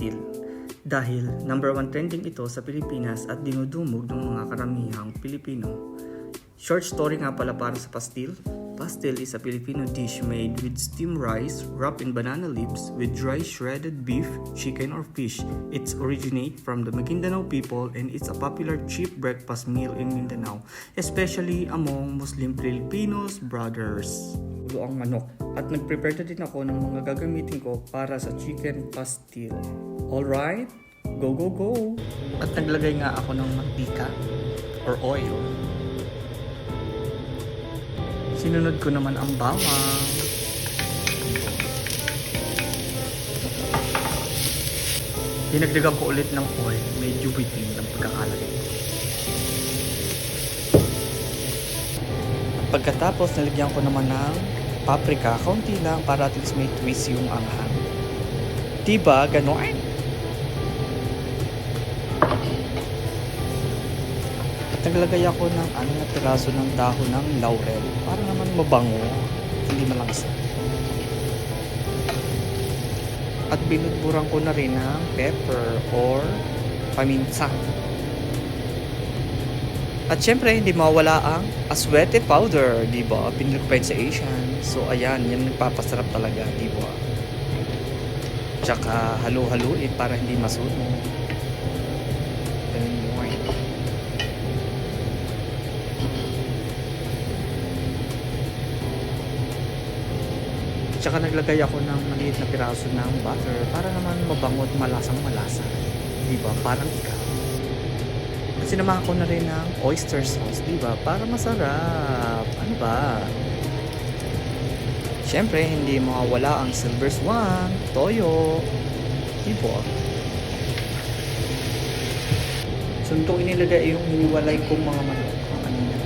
pastil. Dahil number 1 trending ito sa Pilipinas at dinudumog ng mga karamihang Pilipino. Short story nga pala para sa pastil. Pastil is a Filipino dish made with steamed rice wrapped in banana leaves with dry shredded beef, chicken or fish. It's originate from the Maguindanao people and it's a popular cheap breakfast meal in Mindanao, especially among Muslim Filipinos brothers. Ito ang manok at nag-prepare na din ako ng mga gagamitin ko para sa chicken pastil. Alright, go go go! At naglagay nga ako ng mantika or oil. Sinunod ko naman ang bawang. Dinagdagan ko ulit ng oil, medyo bitin ang pagkakalagay. At pagkatapos, nalagyan ko naman ng paprika, kaunti lang para at least may twist yung anghang. Diba? Ganon? Naglagay ako ng na piraso ng dahon ng laurel para naman mabango, hindi malangsa. At binudburan ko na rin ng pepper or paminta. At syempre, hindi mawala ang aswete powder, di ba? Pinili ko pa yun sa Asian. So ayan, yan nagpapasarap talaga, di ba? Tsaka halu-haluin para hindi masunog. Tsaka naglagay ako ng maliit na piraso ng butter para naman mabango at malasang malasa. Diba? Parang ikaw. At sinamahan ko na rin ng oyster sauce, diba? Para masarap. Ano ba? Siyempre, hindi mawawala ang silver swan, toyo. Diba? So, itong inilagay yung hiniwalay kong mga manok. Ang kanina.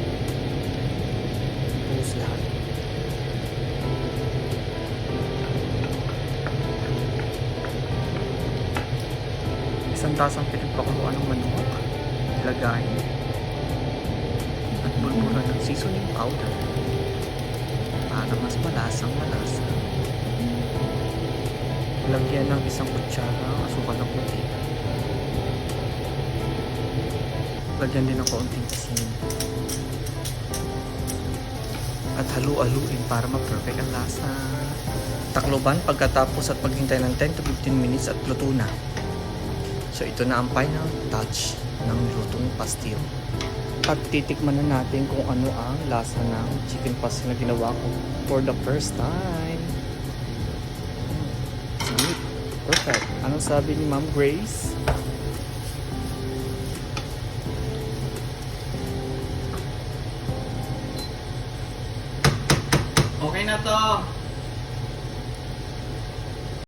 Tapos lahat. Isang tasang pinagpakuluan ng manok, ilagay at bulburan ng seasoning powder para mas malasang malasa. Lagyan ng isang kutsara ng asukal na puti. Lagyan din ng kaunting asin. At halu-haluin para ma-perfect ang lasa. Takloban pagkatapos at paghintay ng 10 to 15 minutes at luto na. So ito na ang final touch ng lutong pastil. At titikman na natin kung ano ang lasa ng chicken pastil na ginawa ko for the first time. Sweet. Perfect. Anong sabi ni Ma'am Grace? Okay na to.